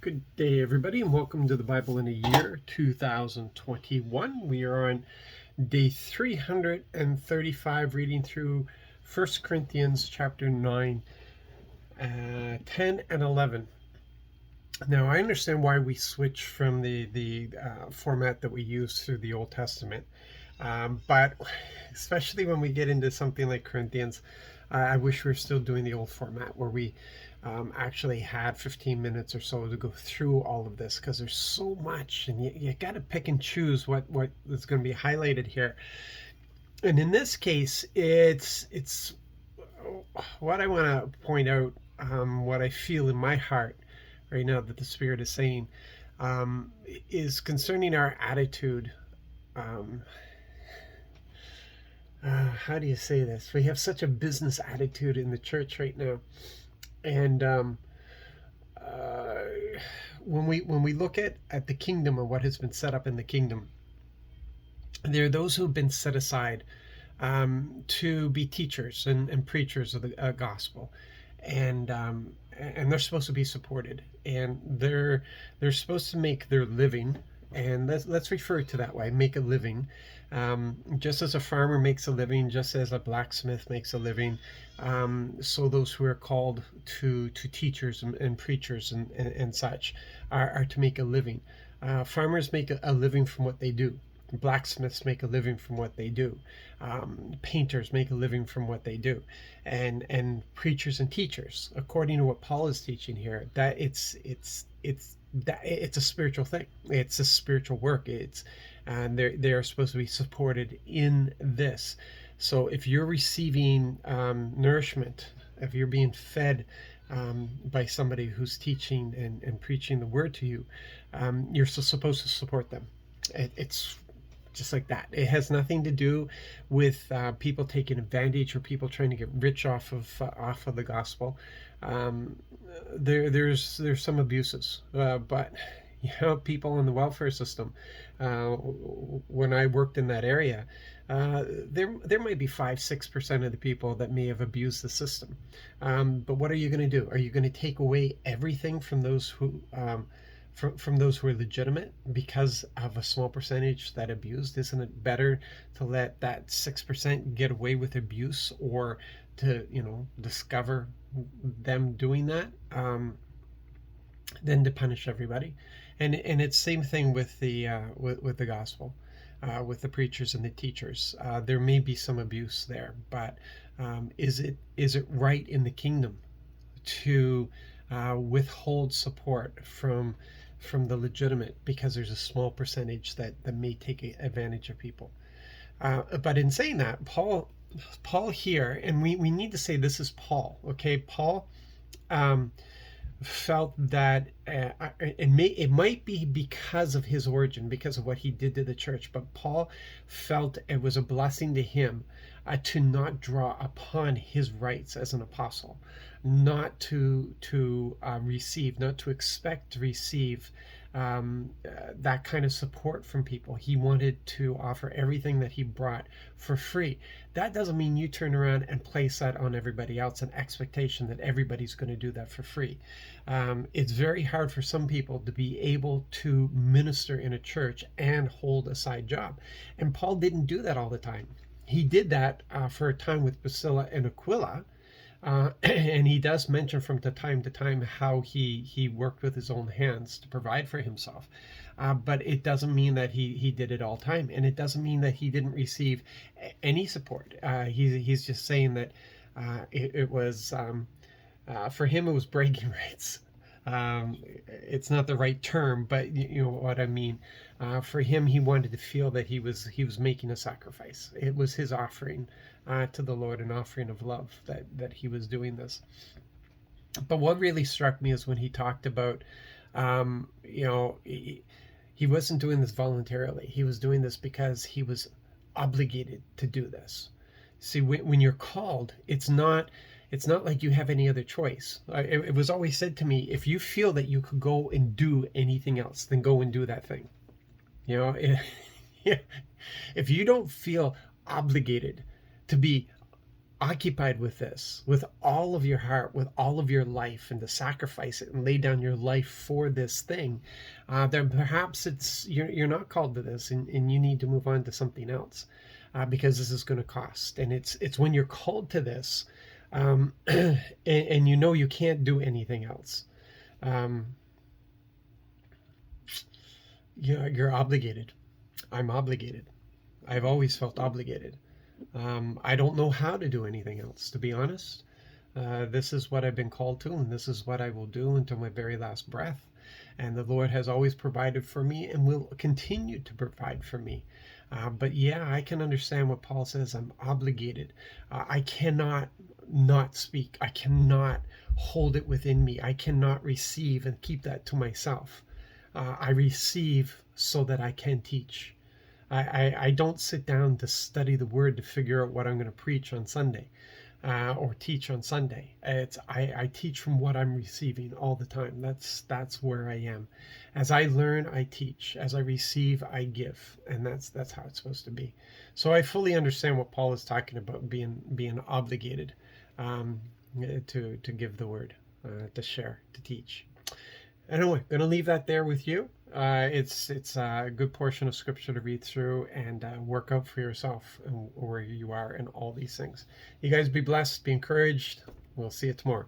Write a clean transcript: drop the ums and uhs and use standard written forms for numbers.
Good day, everybody, and welcome to the Bible in a Year 2021. We are on day 335, reading through 1 Corinthians chapter 9, 10, and 11. Now, I understand why we switch from the format that we use through the Old Testament, but especially when we get into something like Corinthians, I wish we were still doing the old format where we actually had 15 minutes or so to go through all of this, because there's so much and you got to pick and choose what is going to be highlighted here. And in this case, it's what I want to point out, what I feel in my heart right now that the Spirit is saying, is concerning our attitude. How do you say this? We have such a business attitude in the church right now. And when we look at the kingdom and what has been set up in the kingdom, there are those who have been set aside to be teachers and preachers of the gospel, and they're supposed to be supported, and they're supposed to make their living. And let's refer to that way, make a living. Just as a farmer makes a living, just as a blacksmith makes a living, so those who are called to teachers and preachers and such are to make a living. Farmers make a living from what they do. Blacksmiths make a living from what they do. Painters make a living from what they do. And preachers and teachers, according to what Paul is teaching here, that it's a spiritual thing. It's a spiritual work. And they are supposed to be supported in this. So if you're receiving nourishment, if you're being fed by somebody who's teaching and preaching the word to you, you're supposed to support them. It's just like that. It has nothing to do with people taking advantage or people trying to get rich off of the gospel. There's some abuses, but people in the welfare system, when I worked in that area, there might be 5-6% of the people that may have abused the system. But what are you going to do? Are you going to take away everything from those who from those who are legitimate because of a small percentage that abused? Isn't it better to let that 6% get away with abuse, or to discover them doing that, than to punish everybody? And it's same thing with the gospel, with the preachers and the teachers. There may be some abuse there, but is it right in the kingdom to withhold support from the legitimate because there's a small percentage that may take advantage of people? But in saying that, Paul here, and we need to say this is Paul, okay? Paul felt that it might be because of his origin, because of what he did to the church, but Paul felt it was a blessing to him to not draw upon his rights as an apostle, not to receive, not to expect to receive that kind of support from people. He wanted to offer everything that he brought for free. That doesn't mean you turn around and place that on everybody else, an expectation that everybody's going to do that for free. It's very hard for some people to be able to minister in a church and hold a side job. And Paul didn't do that all the time. He did that for a time with Priscilla and Aquila. And he does mention from time to time how he worked with his own hands to provide for himself. But it doesn't mean that he did it all the time. And it doesn't mean that he didn't receive any support. He's just saying that it was, for him, it was bragging rights. It's not the right term, but you know what I mean. For him, he wanted to feel that he was making a sacrifice. It was his offering to the Lord, an offering of love, that he was doing this. But what really struck me is when he talked about, he wasn't doing this voluntarily. He was doing this because he was obligated to do this. See, when you're called, it's not like you have any other choice. It was always said to me, if you feel that you could go and do anything else, then go and do that thing. If you don't feel obligated to be occupied with this, with all of your heart, with all of your life, and to sacrifice it and lay down your life for this thing, then perhaps you're not called to this, and you need to move on to something else, because this is going to cost. And it's when you're called to this, and you know you can't do anything else. Um, you're obligated. I'm obligated. I've always felt obligated. I don't know how to do anything else, to be honest. This is what I've been called to, and this is what I will do until my very last breath. And the Lord has always provided for me and will continue to provide for me. But yeah, I can understand what Paul says. I'm obligated. I cannot not speak. I cannot hold it within me. I cannot receive and keep that to myself. I receive so that I can teach. I don't sit down to study the word to figure out what I'm going to preach on Sunday, or teach on Sunday. I teach from what I'm receiving all the time. That's where I am. As I learn, I teach. As I receive, I give, and that's how it's supposed to be. So I fully understand what Paul is talking about, being obligated, um, to give the word, to share, to teach. Anyway, I'm going to leave that there with you. It's a good portion of scripture to read through and work out for yourself and where you are in all these things. You guys be blessed, be encouraged. We'll see you tomorrow.